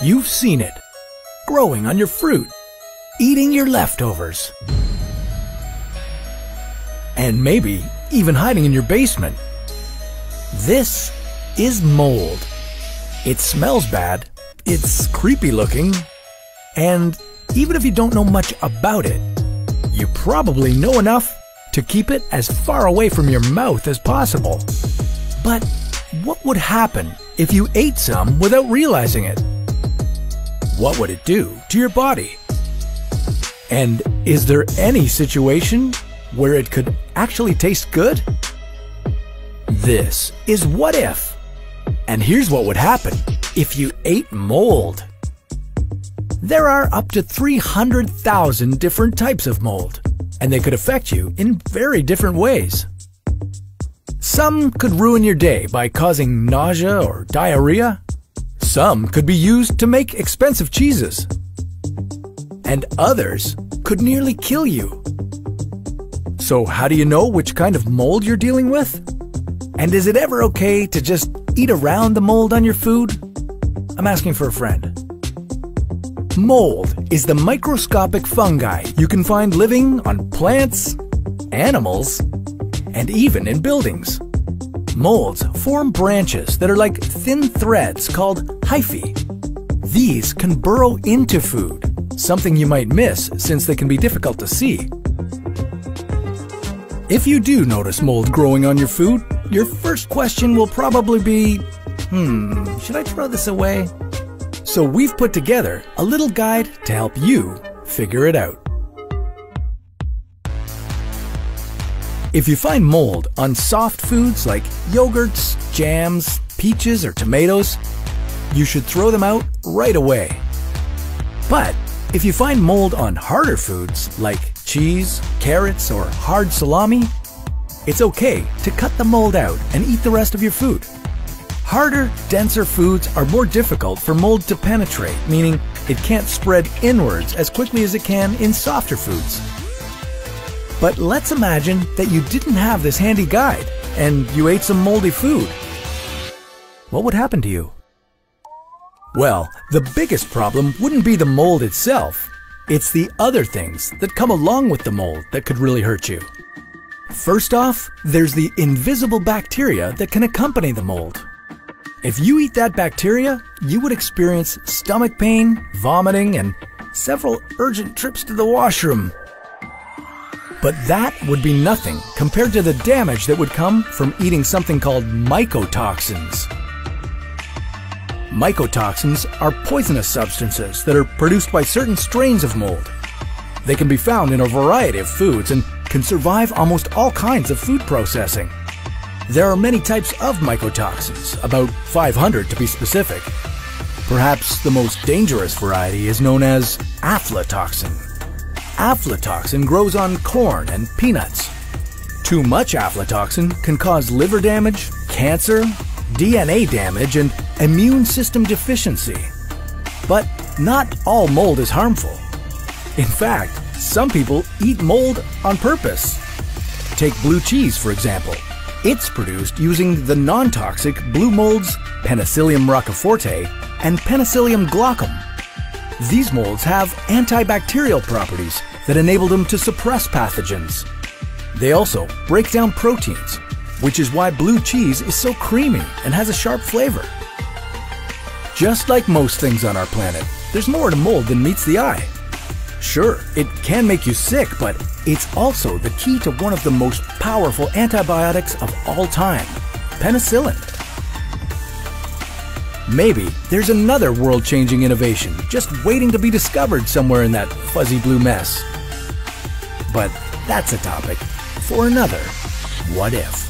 You've seen it, growing on your fruit, eating your leftovers, and maybe even hiding in your basement. This is mold. It smells bad, it's creepy looking, and even if you don't know much about it, you probably know enough to keep it as far away from your mouth as possible. But what would happen if you ate some without realizing it? What would it do to your body? And is there any situation where it could actually taste good? This is What If. And here's what would happen if you ate mold. There are up to 300,000 different types of mold, and they could affect you in very different ways. Some could ruin your day by causing nausea or diarrhea. Some could be used to make expensive cheeses. And others could nearly kill you. So how do you know which kind of mold you're dealing with? And is it ever okay to just eat around the mold on your food? I'm asking for a friend. Mold is the microscopic fungi you can find living on plants, animals, and even in buildings. Molds form branches that are like thin threads called hyphae. These can burrow into food, something you might miss since they can be difficult to see. If you do notice mold growing on your food, your first question will probably be, should I throw this away? So we've put together a little guide to help you figure it out. If you find mold on soft foods like yogurts, jams, peaches, or tomatoes, you should throw them out right away. But if you find mold on harder foods like cheese, carrots, or hard salami, it's okay to cut the mold out and eat the rest of your food. Harder, denser foods are more difficult for mold to penetrate, meaning it can't spread inwards as quickly as it can in softer foods. But let's imagine that you didn't have this handy guide and you ate some moldy food. What would happen to you? Well, the biggest problem wouldn't be the mold itself. It's the other things that come along with the mold that could really hurt you. First off, there's the invisible bacteria that can accompany the mold. If you eat that bacteria, you would experience stomach pain, vomiting, and several urgent trips to the washroom. But that would be nothing compared to the damage that would come from eating something called mycotoxins. Mycotoxins are poisonous substances that are produced by certain strains of mold. They can be found in a variety of foods and can survive almost all kinds of food processing. There are many types of mycotoxins, about 500 to be specific. Perhaps the most dangerous variety is known as aflatoxin. Aflatoxin grows on corn and peanuts. Too much aflatoxin can cause liver damage, cancer, DNA damage, and immune system deficiency. But not all mold is harmful. In fact, some people eat mold on purpose. Take blue cheese, for example. It's produced using the non-toxic blue molds Penicillium roqueforti and Penicillium glaucum. These molds have antibacterial properties that enable them to suppress pathogens. They also break down proteins, which is why blue cheese is so creamy and has a sharp flavor. Just like most things on our planet, there's more to mold than meets the eye. Sure, it can make you sick, but it's also the key to one of the most powerful antibiotics of all time, penicillin. Maybe there's another world-changing innovation just waiting to be discovered somewhere in that fuzzy blue mess. But that's a topic for another What If.